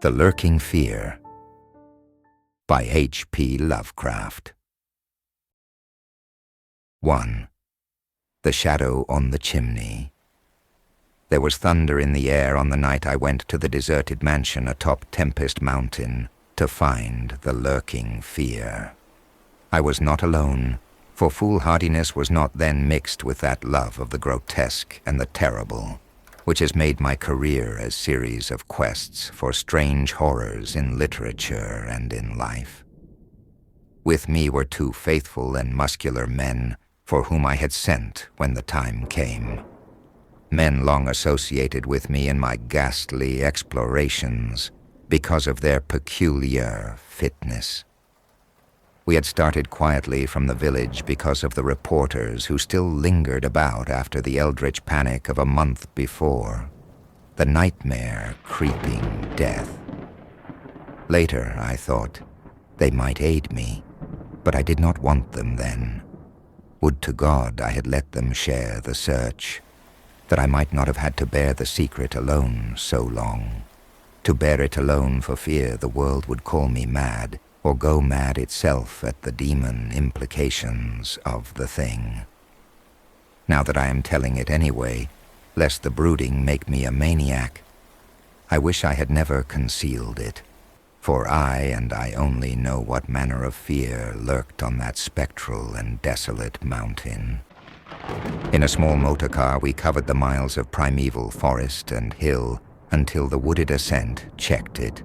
The Lurking Fear by H.P. Lovecraft. 1. The Shadow on the Chimney. There was thunder in the air on the night I went to the deserted mansion atop Tempest Mountain to find the Lurking Fear. I was not alone, for foolhardiness was not then mixed with that love of the grotesque and the terrible, which has made my career a series of quests for strange horrors in literature and in life. With me were two faithful and muscular men for whom I had sent when the time came. Men long associated with me in my ghastly explorations because of their peculiar fitness. We had started quietly from the village because of the reporters who still lingered about after the eldritch panic of a month before, the nightmare creeping death. Later, I thought, they might aid me, but I did not want them then. Would to God I had let them share the search, that I might not have had to bear the secret alone so long, to bear it alone for fear the world would call me mad, or go mad itself at the demon implications of the thing. Now that I am telling it anyway, lest the brooding make me a maniac, I wish I had never concealed it, for I and I only know what manner of fear lurked on that spectral and desolate mountain. In a small motor car we covered the miles of primeval forest and hill until the wooded ascent checked it.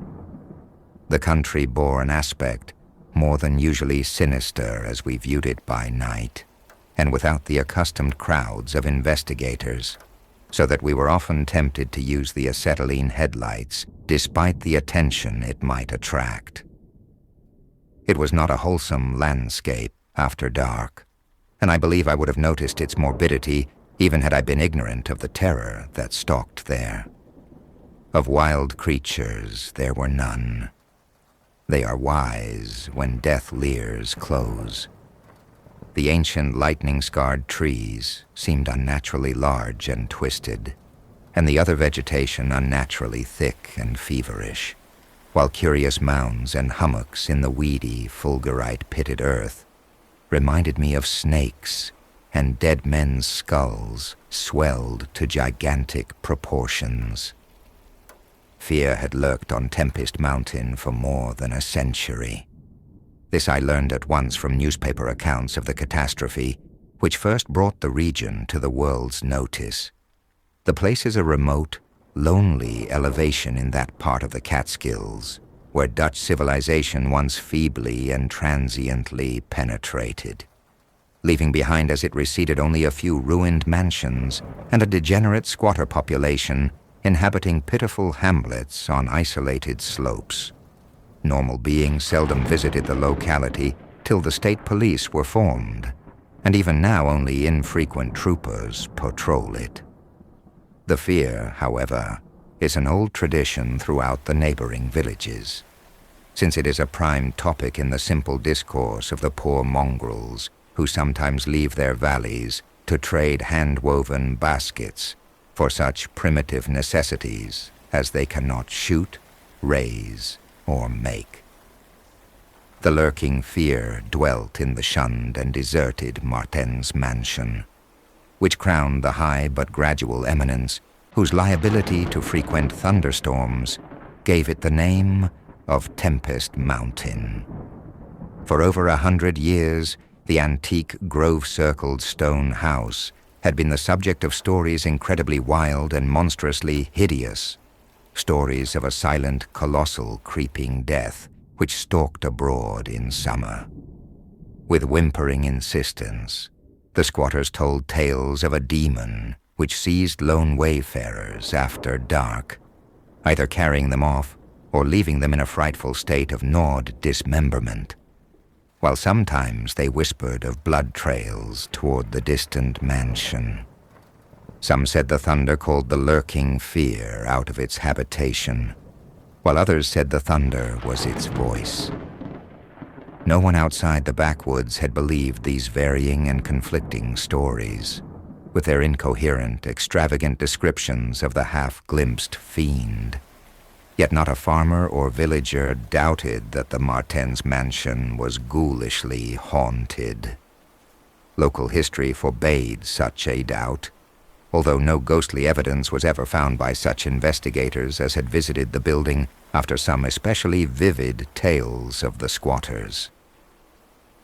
The country bore an aspect more than usually sinister as we viewed it by night, and without the accustomed crowds of investigators, so that we were often tempted to use the acetylene headlights despite the attention it might attract. It was not a wholesome landscape after dark, and I believe I would have noticed its morbidity even had I been ignorant of the terror that stalked there. Of wild creatures there were none. They are wise when death leers close. The ancient lightning-scarred trees seemed unnaturally large and twisted, and the other vegetation unnaturally thick and feverish, while curious mounds and hummocks in the weedy, fulgurite-pitted earth reminded me of snakes, and dead men's skulls swelled to gigantic proportions. Fear had lurked on Tempest Mountain for more than a century. This I learned at once from newspaper accounts of the catastrophe, which first brought the region to the world's notice. The place is a remote, lonely elevation in that part of the Catskills, where Dutch civilization once feebly and transiently penetrated, leaving behind as it receded only a few ruined mansions and a degenerate squatter population inhabiting pitiful hamlets on isolated slopes. Normal beings seldom visited the locality till the state police were formed, and even now only infrequent troopers patrol it. The fear, however, is an old tradition throughout the neighboring villages, since it is a prime topic in the simple discourse of the poor mongrels who sometimes leave their valleys to trade hand-woven baskets for such primitive necessities as they cannot shoot, raise, or make. The Lurking Fear dwelt in the shunned and deserted Martin's mansion, which crowned the high but gradual eminence whose liability to frequent thunderstorms gave it the name of Tempest Mountain. For over 100 years, the antique grove-circled stone house had been the subject of stories incredibly wild and monstrously hideous, stories of a silent, colossal, creeping death which stalked abroad in summer. With whimpering insistence, the squatters told tales of a demon which seized lone wayfarers after dark, either carrying them off or leaving them in a frightful state of gnawed dismemberment, while sometimes they whispered of blood trails toward the distant mansion. Some said the thunder called the Lurking Fear out of its habitation, while others said the thunder was its voice. No one outside the backwoods had believed these varying and conflicting stories, with their incoherent, extravagant descriptions of the half-glimpsed fiend. Yet not a farmer or villager doubted that the Martens mansion was ghoulishly haunted. Local history forbade such a doubt, although no ghostly evidence was ever found by such investigators as had visited the building after some especially vivid tales of the squatters.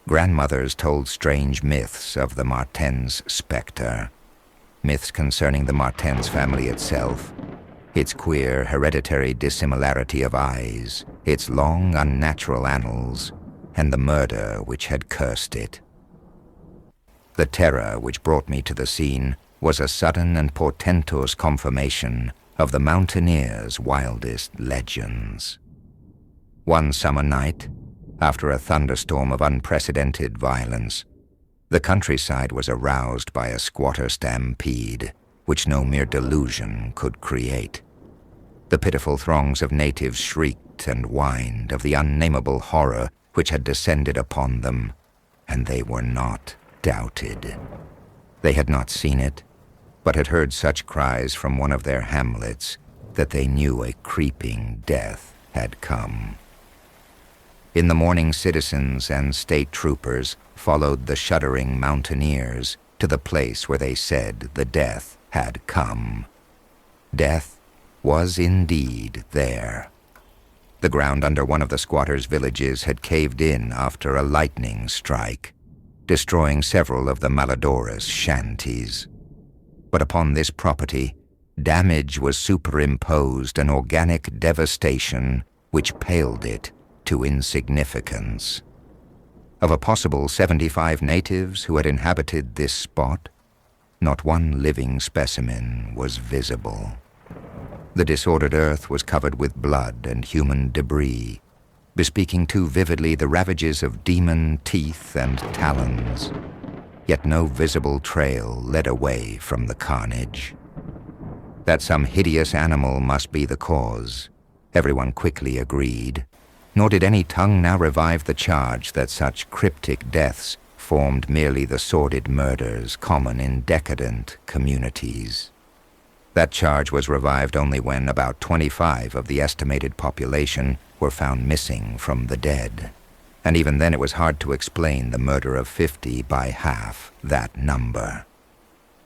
Grandmothers told strange myths of the Martens spectre, myths concerning the Martens family itself, its queer hereditary dissimilarity of eyes, its long unnatural annals, and the murder which had cursed it. The terror which brought me to the scene was a sudden and portentous confirmation of the mountaineers' wildest legends. One summer night, after a thunderstorm of unprecedented violence, the countryside was aroused by a squatter stampede, which no mere delusion could create. The pitiful throngs of natives shrieked and whined of the unnameable horror which had descended upon them, and they were not doubted. They had not seen it, but had heard such cries from one of their hamlets that they knew a creeping death had come. In the morning, citizens and state troopers followed the shuddering mountaineers to the place where they said the death had come. Death was indeed there. The ground under one of the squatters' villages had caved in after a lightning strike, destroying several of the Maladoras' shanties. But upon this property, damage was superimposed, an organic devastation which paled it to insignificance. Of a possible 75 natives who had inhabited this spot, not one living specimen was visible. The disordered earth was covered with blood and human debris, bespeaking too vividly the ravages of demon teeth and talons. Yet no visible trail led away from the carnage. That some hideous animal must be the cause, everyone quickly agreed, nor did any tongue now revive the charge that such cryptic deaths formed merely the sordid murders common in decadent communities. That charge was revived only when about 25 of the estimated population were found missing from the dead, and even then it was hard to explain the murder of 50 by half that number.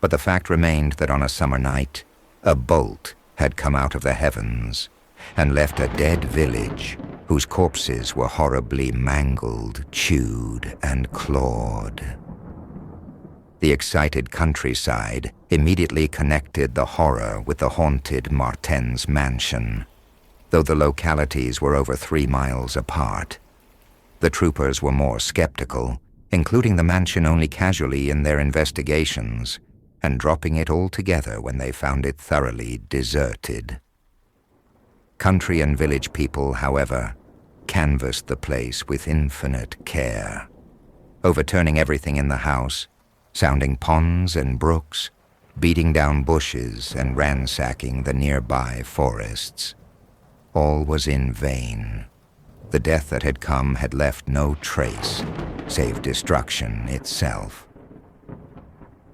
But the fact remained that on a summer night, a bolt had come out of the heavens and left a dead village whose corpses were horribly mangled, chewed, and clawed. The excited countryside immediately connected the horror with the haunted Martens mansion, though the localities were over 3 miles apart. The troopers were more skeptical, including the mansion only casually in their investigations, and dropping it altogether when they found it thoroughly deserted. Country and village people, however, canvassed the place with infinite care, overturning everything in the house, sounding ponds and brooks, beating down bushes and ransacking the nearby forests. All was in vain. The death that had come had left no trace, save destruction itself.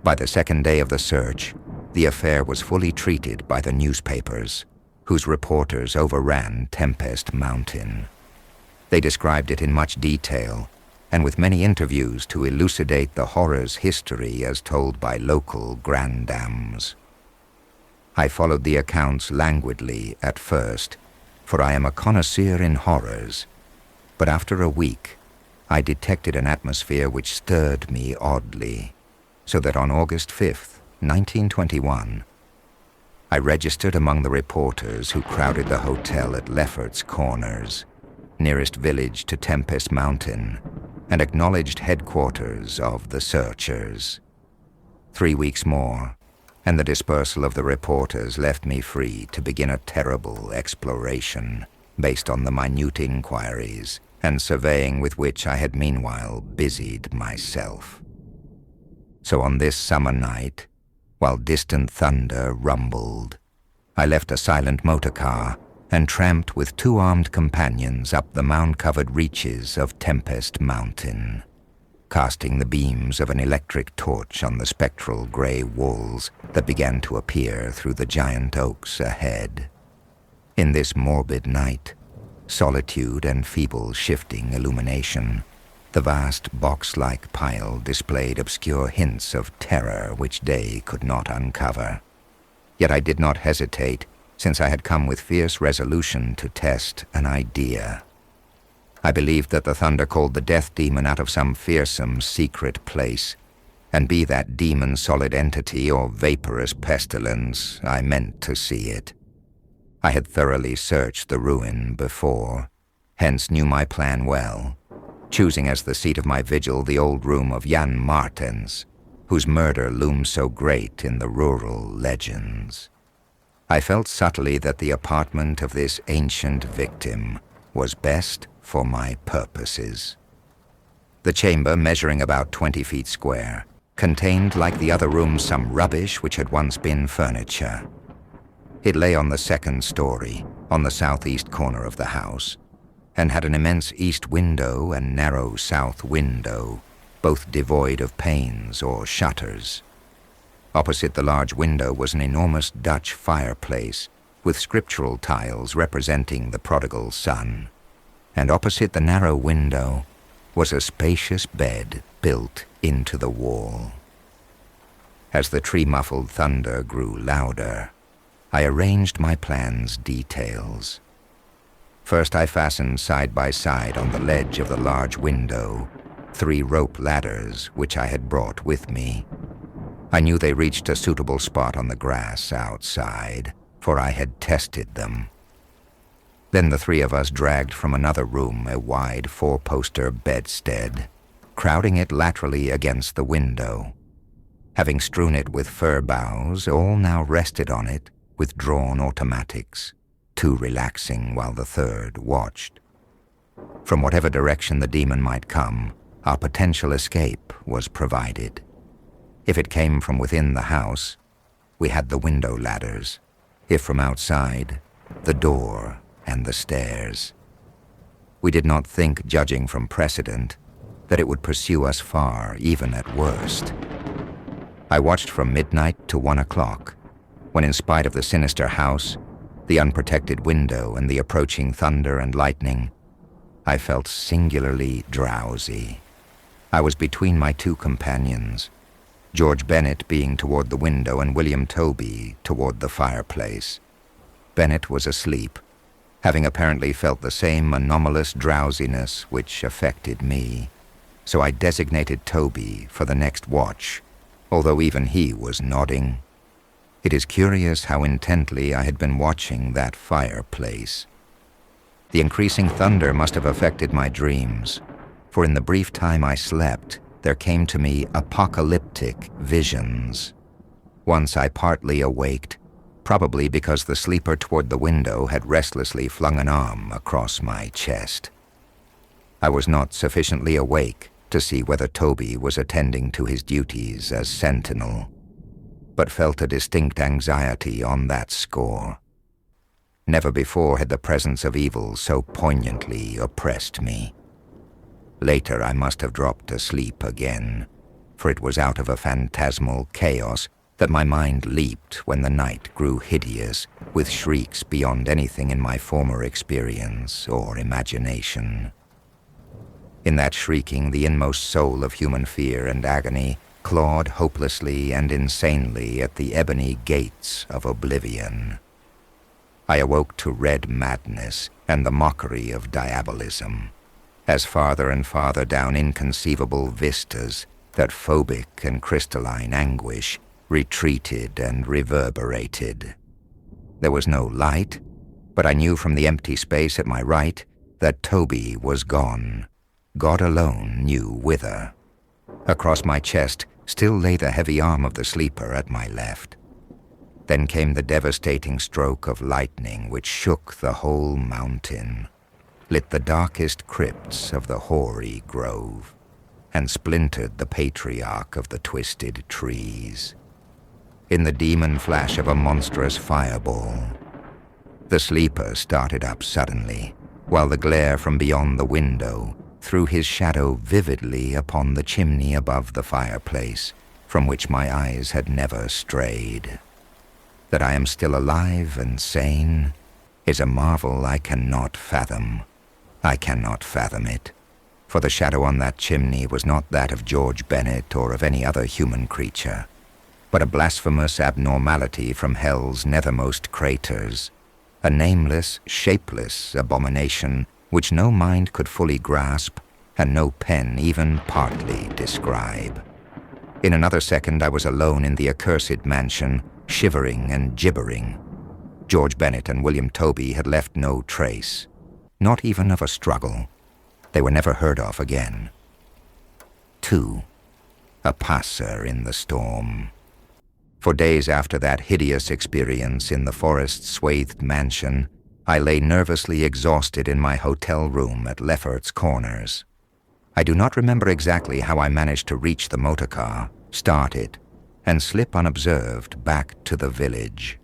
By the second day of the search, the affair was fully treated by the newspapers, whose reporters overran Tempest Mountain. They described it in much detail, and with many interviews to elucidate the horror's history as told by local grandams. I followed the accounts languidly at first, for I am a connoisseur in horrors, but after a week, I detected an atmosphere which stirred me oddly, so that on August 5th, 1921, I registered among the reporters who crowded the hotel at Lefferts Corners, nearest village to Tempest Mountain, and acknowledged headquarters of the searchers. 3 weeks more, and the dispersal of the reporters left me free to begin a terrible exploration based on the minute inquiries and surveying with which I had meanwhile busied myself. So on this summer night, while distant thunder rumbled, I left a silent motorcar and tramped with 2 armed companions up the mound-covered reaches of Tempest Mountain, casting the beams of an electric torch on the spectral gray walls that began to appear through the giant oaks ahead. In this morbid night, solitude and feeble shifting illumination, the vast box-like pile displayed obscure hints of terror which day could not uncover. Yet I did not hesitate, since I had come with fierce resolution to test an idea. I believed that the thunder called the death demon out of some fearsome secret place, and be that demon solid entity or vaporous pestilence, I meant to see it. I had thoroughly searched the ruin before, hence knew my plan well, choosing as the seat of my vigil the old room of Jan Martens, whose murder looms so great in the rural legends. I felt subtly that the apartment of this ancient victim was best for my purposes. The chamber, measuring about 20 feet square, contained, like the other rooms, some rubbish which had once been furniture. It lay on the second story, on the southeast corner of the house, and had an immense east window and narrow south window, both devoid of panes or shutters. Opposite the large window was an enormous Dutch fireplace with scriptural tiles representing the prodigal son, and opposite the narrow window was a spacious bed built into the wall. As the tree-muffled thunder grew louder, I arranged my plan's details. First, I fastened side by side on the ledge of the large window 3 rope ladders which I had brought with me. I knew they reached a suitable spot on the grass outside, for I had tested them. Then the 3 of us dragged from another room a wide 4-poster bedstead, crowding it laterally against the window. Having strewn it with fir boughs, all now rested on it with drawn automatics, 2 relaxing while the 3rd watched. From whatever direction the demon might come, our potential escape was provided. If it came from within the house, we had the window ladders. If from outside, the door and the stairs. We did not think, judging from precedent, that it would pursue us far, even at worst. I watched from midnight to 1 o'clock, when in spite of the sinister house, the unprotected window, and the approaching thunder and lightning, I felt singularly drowsy. I was between my 2 companions, George Bennett being toward the window and William Toby toward the fireplace. Bennett was asleep, having apparently felt the same anomalous drowsiness which affected me, so I designated Toby for the next watch, although even he was nodding. It is curious how intently I had been watching that fireplace. The increasing thunder must have affected my dreams, for in the brief time I slept, there came to me apocalyptic visions. Once I partly awaked, probably because the sleeper toward the window had restlessly flung an arm across my chest. I was not sufficiently awake to see whether Toby was attending to his duties as sentinel, but felt a distinct anxiety on that score. Never before had the presence of evil so poignantly oppressed me. Later I must have dropped asleep again, for it was out of a phantasmal chaos that my mind leaped when the night grew hideous with shrieks beyond anything in my former experience or imagination. In that shrieking, the inmost soul of human fear and agony clawed hopelessly and insanely at the ebony gates of oblivion. I awoke to red madness and the mockery of diabolism, as farther and farther down inconceivable vistas that phobic and crystalline anguish retreated and reverberated. There was no light, but I knew from the empty space at my right that Toby was gone. God alone knew whither. Across my chest still lay the heavy arm of the sleeper at my left. Then came the devastating stroke of lightning which shook the whole mountain, lit the darkest crypts of the hoary grove, and splintered the patriarch of the twisted trees. In the demon flash of a monstrous fireball, the sleeper started up suddenly, while the glare from beyond the window threw his shadow vividly upon the chimney above the fireplace, from which my eyes had never strayed. That I am still alive and sane, is a marvel I cannot fathom. I cannot fathom it, for the shadow on that chimney was not that of George Bennett or of any other human creature, but a blasphemous abnormality from hell's nethermost craters, a nameless, shapeless abomination which no mind could fully grasp and no pen even partly describe. In another second I was alone in the accursed mansion, shivering and gibbering. George Bennett and William Toby had left no trace, not even of a struggle. They were never heard of again. 2. A passer in the storm. For days after that hideous experience in the forest-swathed mansion, I lay nervously exhausted in my hotel room at Lefferts Corners. I do not remember exactly how I managed to reach the motorcar, start it, and slip unobserved back to the village,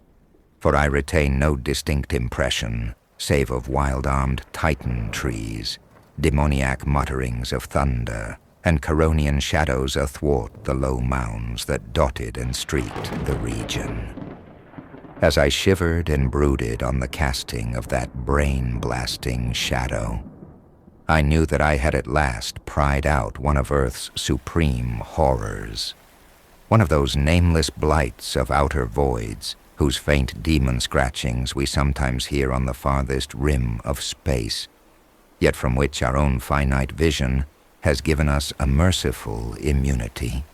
for I retain no distinct impression save of wild-armed titan trees, demoniac mutterings of thunder, and Charonian shadows athwart the low mounds that dotted and streaked the region. As I shivered and brooded on the casting of that brain-blasting shadow, I knew that I had at last pried out one of Earth's supreme horrors, one of those nameless blights of outer voids whose faint demon scratchings we sometimes hear on the farthest rim of space, yet from which our own finite vision has given us a merciful immunity.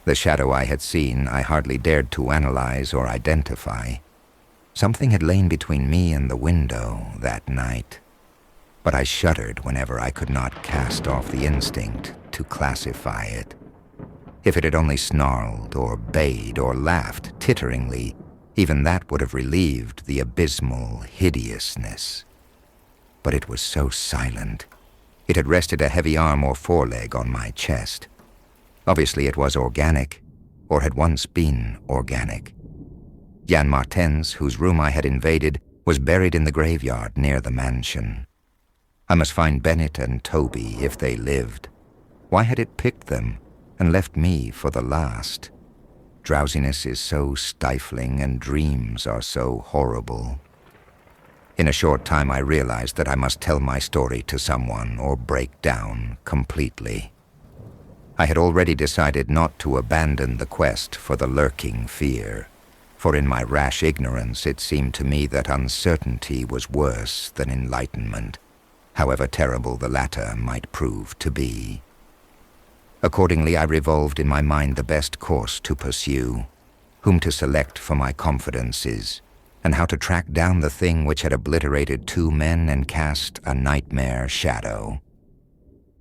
The shadow I had seen I hardly dared to analyze or identify. Something had lain between me and the window that night, but I shuddered whenever I could not cast off the instinct to classify it. If it had only snarled or bayed or laughed titteringly, even that would have relieved the abysmal hideousness. But it was so silent. It had rested a heavy arm or foreleg on my chest. Obviously it was organic, or had once been organic. Jan Martens, whose room I had invaded, was buried in the graveyard near the mansion. I must find Bennett and Toby if they lived. Why had it picked them and left me for the last? Drowsiness is so stifling and dreams are so horrible. In a short time I realized that I must tell my story to someone or break down completely. I had already decided not to abandon the quest for the lurking fear, for in my rash ignorance it seemed to me that uncertainty was worse than enlightenment, however terrible the latter might prove to be. Accordingly, I revolved in my mind the best course to pursue, whom to select for my confidences, and how to track down the thing which had obliterated 2 men and cast a nightmare shadow.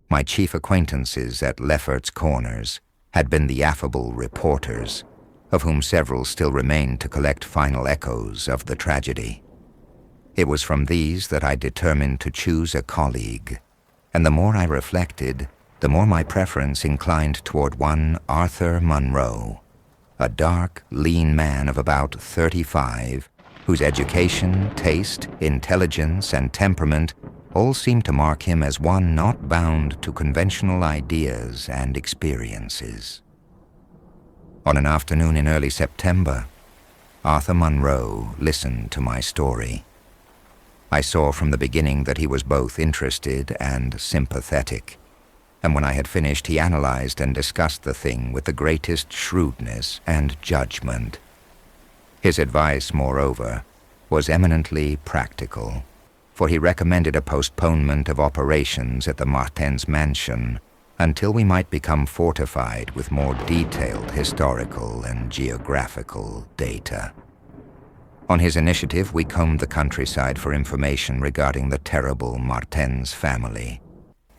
My chief acquaintances at Lefferts Corners had been the affable reporters, of whom several still remained to collect final echoes of the tragedy. It was from these that I determined to choose a colleague, and the more I reflected, the more my preference inclined toward one Arthur Munro, a dark, lean man of about 35, whose education, taste, intelligence, and temperament all seemed to mark him as one not bound to conventional ideas and experiences. On an afternoon in early September, Arthur Munro listened to my story. I saw from the beginning that he was both interested and sympathetic, and when I had finished he analyzed and discussed the thing with the greatest shrewdness and judgment. His advice, moreover, was eminently practical, for he recommended a postponement of operations at the Martens mansion until we might become fortified with more detailed historical and geographical data. On his initiative, we combed the countryside for information regarding the terrible Martens family,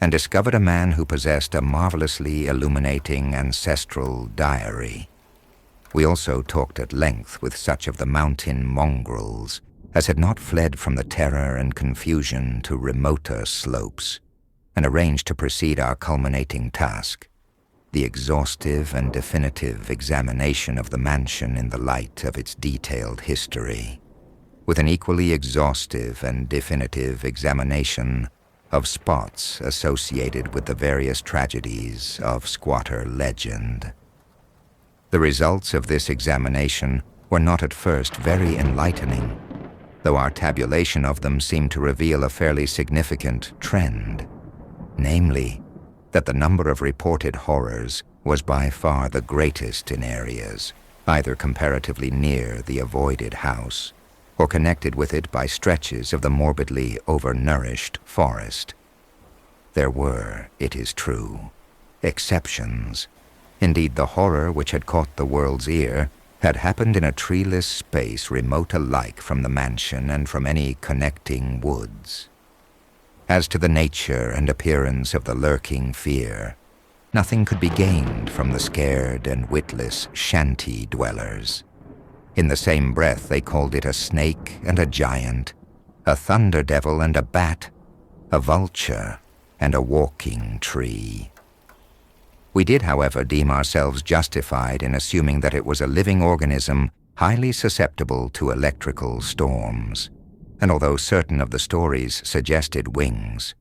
and discovered a man who possessed a marvelously illuminating ancestral diary. We also talked at length with such of the mountain mongrels as had not fled from the terror and confusion to remoter slopes, and arranged to proceed our culminating task, the exhaustive and definitive examination of the mansion in the light of its detailed history, with an equally exhaustive and definitive examination of spots associated with the various tragedies of squatter legend. The results of this examination were not at first very enlightening. though our tabulation of them seemed to reveal a fairly significant trend, namely, that the number of reported horrors was by far the greatest in areas either comparatively near the avoided house or connected with it by stretches of the morbidly overnourished forest. There were, it is true, exceptions. Indeed, the horror which had caught the world's ear had happened in a treeless space remote alike from the mansion and from any connecting woods. As to the nature and appearance of the lurking fear, nothing could be gained from the scared and witless shanty dwellers. In the same breath they called it a snake and a giant, a thunder devil and a bat, a vulture and a walking tree. We did, however, deem ourselves justified in assuming that it was a living organism highly susceptible to electrical storms, and although certain of the stories suggested wings,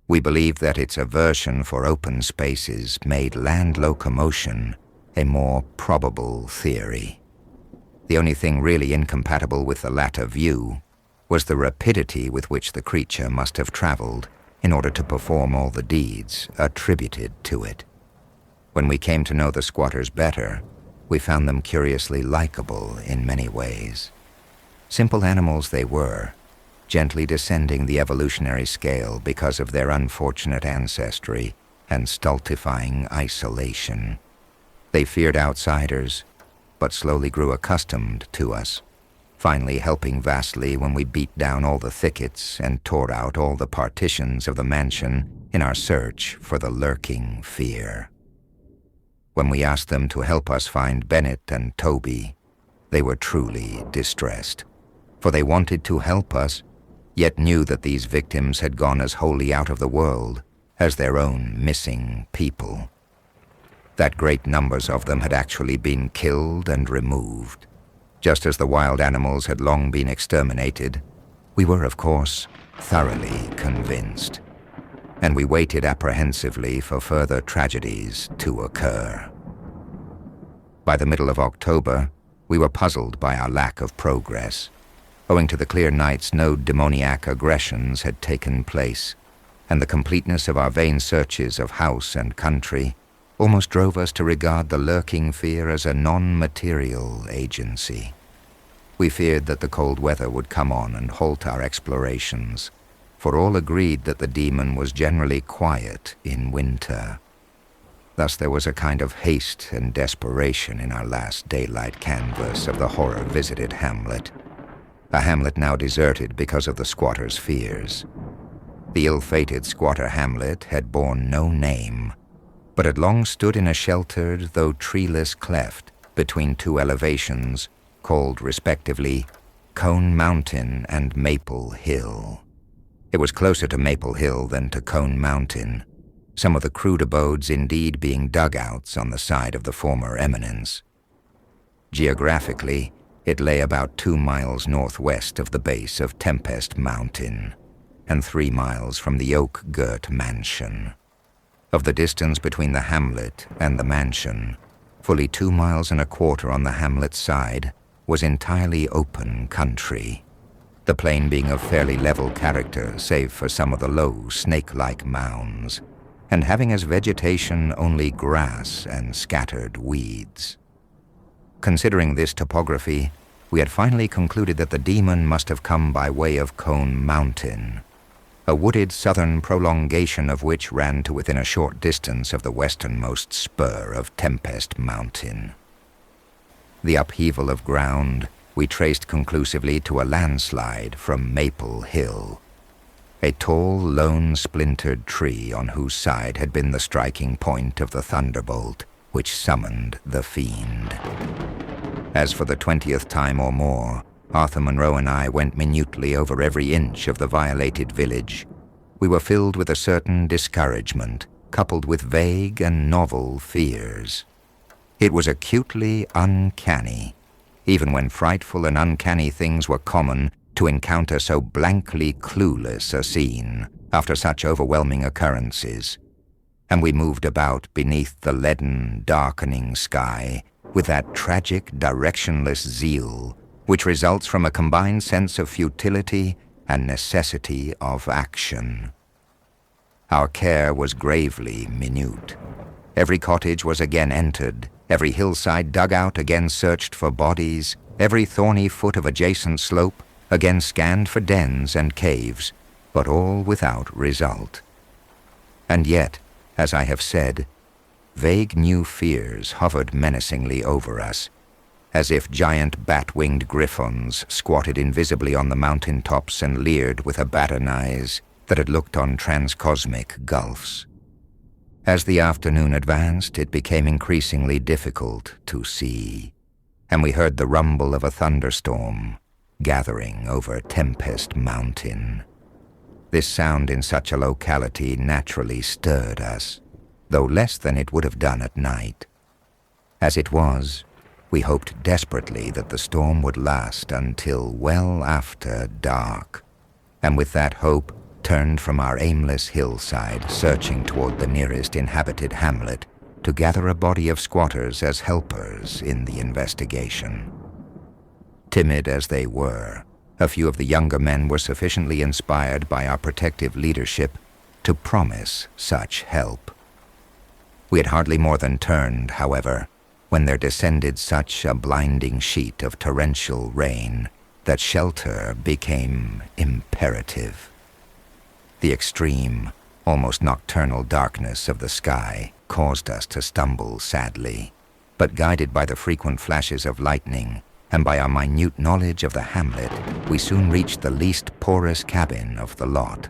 we believed that its aversion for open spaces made land locomotion a more probable theory. The only thing really incompatible with the latter view was the rapidity with which the creature must have traveled in order to perform all the deeds attributed to it. When we came to know the squatters better, we found them curiously likable in many ways. Simple animals they were, gently descending the evolutionary scale because of their unfortunate ancestry and stultifying isolation. They feared outsiders, but slowly grew accustomed to us, finally helping vastly when we beat down all the thickets and tore out all the partitions of the mansion in our search for the lurking fear. When we asked them to help us find Bennett and Toby, they were truly distressed, for they wanted to help us, yet knew that these victims had gone as wholly out of the world as their own missing people. That great numbers of them had actually been killed and removed. Just as the wild animals had long been exterminated, we were, of course, thoroughly convinced, and we waited apprehensively for further tragedies to occur. By the middle of October, we were puzzled by our lack of progress. Owing to the clear nights, no demoniac aggressions had taken place, and the completeness of our vain searches of house and country almost drove us to regard the lurking fear as a non-material agency. We feared that the cold weather would come on and halt our explorations, for all agreed that the demon was generally quiet in winter. Thus there was a kind of haste and desperation in our last daylight canvass of the horror-visited hamlet, a hamlet now deserted because of the squatter's fears. The ill-fated squatter hamlet had borne no name, but had long stood in a sheltered, though treeless cleft between two elevations called, respectively, Cone Mountain and Maple Hill. It was closer to Maple Hill than to Cone Mountain, some of the crude abodes indeed being dugouts on the side of the former eminence. Geographically, it lay about 2 miles northwest of the base of Tempest Mountain, and 3 miles from the oak-girt mansion. Of the distance between the hamlet and the mansion, fully 2 miles and a quarter on the hamlet's side was entirely open country, the plain being of fairly level character save for some of the low, snake-like mounds, and having as vegetation only grass and scattered weeds. Considering this topography, we had finally concluded that the demon must have come by way of Cone Mountain, a wooded southern prolongation of which ran to within a short distance of the westernmost spur of Tempest Mountain. The upheaval of ground we traced conclusively to a landslide from Maple Hill, a tall, lone, splintered tree on whose side had been the striking point of the thunderbolt which summoned the fiend. As for the 20th time or more, Arthur Monroe and I went minutely over every inch of the violated village. We were filled with a certain discouragement, coupled with vague and novel fears. It was acutely uncanny, even when frightful and uncanny things were common, to encounter so blankly clueless a scene after such overwhelming occurrences. And we moved about beneath the leaden, darkening sky with that tragic, directionless zeal which results from a combined sense of futility and necessity of action. Our care was gravely minute. Every cottage was again entered, every hillside dug out again searched for bodies, every thorny foot of adjacent slope again scanned for dens and caves, but all without result. And yet, as I have said, vague new fears hovered menacingly over us, as if giant bat-winged griffons squatted invisibly on the mountain tops and leered with abaddon eyes that had looked on transcosmic gulfs. As the afternoon advanced, it became increasingly difficult to see, and we heard the rumble of a thunderstorm gathering over Tempest Mountain. This sound in such a locality naturally stirred us, though less than it would have done at night. As it was, we hoped desperately that the storm would last until well after dark, and with that hope turned from our aimless hillside, searching toward the nearest inhabited hamlet to gather a body of squatters as helpers in the investigation. Timid as they were, a few of the younger men were sufficiently inspired by our protective leadership to promise such help. We had hardly more than turned, however, when there descended such a blinding sheet of torrential rain that shelter became imperative. The extreme, almost nocturnal darkness of the sky caused us to stumble sadly, but guided by the frequent flashes of lightning and by our minute knowledge of the hamlet, we soon reached the least porous cabin of the lot.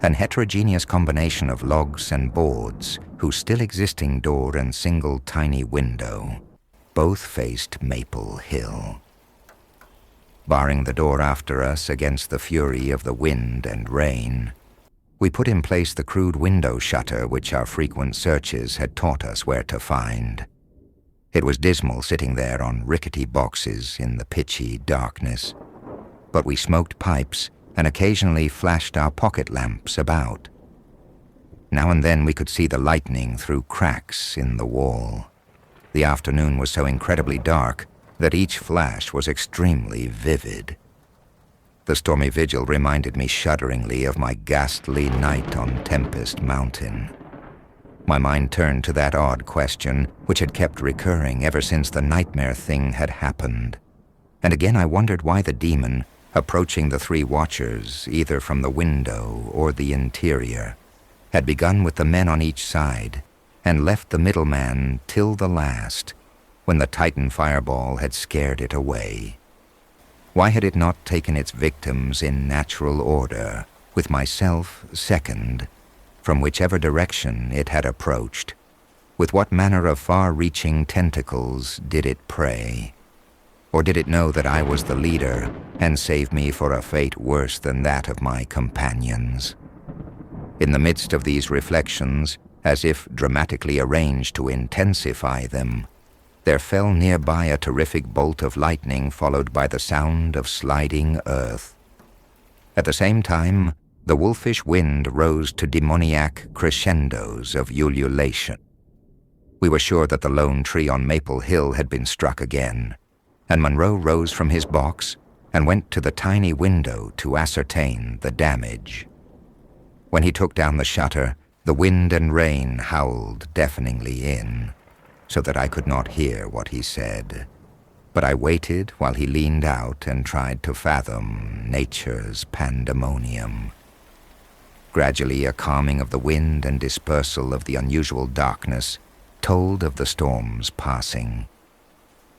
An heterogeneous combination of logs and boards, whose still existing door and single tiny window both faced Maple Hill. Barring the door after us against the fury of the wind and rain, we put in place the crude window shutter which our frequent searches had taught us where to find. It was dismal sitting there on rickety boxes in the pitchy darkness, but we smoked pipes and occasionally flashed our pocket lamps about. Now and then we could see the lightning through cracks in the wall. The afternoon was so incredibly dark that each flash was extremely vivid. The stormy vigil reminded me shudderingly of my ghastly night on Tempest Mountain. My mind turned to that odd question which had kept recurring ever since the nightmare thing had happened. And again I wondered why the demon, approaching the three watchers either from the window or the interior, had begun with the men on each side and left the middleman till the last, when the Titan fireball had scared it away. Why had it not taken its victims in natural order, with myself second, from whichever direction it had approached? With what manner of far-reaching tentacles did it prey? Or did it know that I was the leader and save me for a fate worse than that of my companions? In the midst of these reflections, as if dramatically arranged to intensify them, there fell nearby a terrific bolt of lightning followed by the sound of sliding earth. At the same time, the wolfish wind rose to demoniac crescendos of ululation. We were sure that the lone tree on Maple Hill had been struck again, and Monroe rose from his box and went to the tiny window to ascertain the damage. When he took down the shutter, the wind and rain howled deafeningly in, so that I could not hear what he said. But I waited while he leaned out and tried to fathom nature's pandemonium. Gradually, a calming of the wind and dispersal of the unusual darkness told of the storm's passing.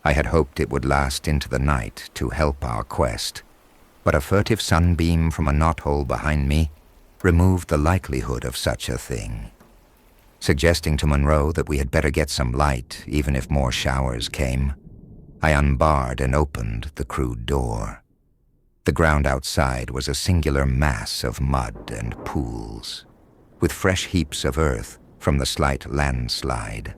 I had hoped it would last into the night to help our quest, but a furtive sunbeam from a knothole behind me removed the likelihood of such a thing. Suggesting to Monroe that we had better get some light, even if more showers came, I unbarred and opened the crude door. The ground outside was a singular mass of mud and pools, with fresh heaps of earth from the slight landslide.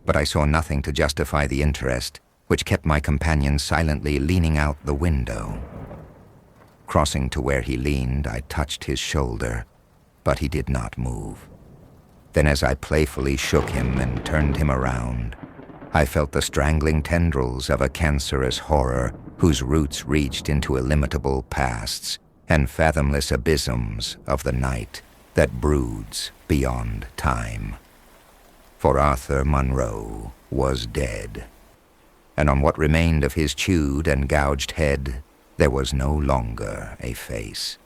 But I saw nothing to justify the interest which kept my companion silently leaning out the window. Crossing to where he leaned, I touched his shoulder, but he did not move. Then as I playfully shook him and turned him around, I felt the strangling tendrils of a cancerous horror whose roots reached into illimitable pasts and fathomless abysms of the night that broods beyond time. For Arthur Munro was dead, and on what remained of his chewed and gouged head there was no longer a face.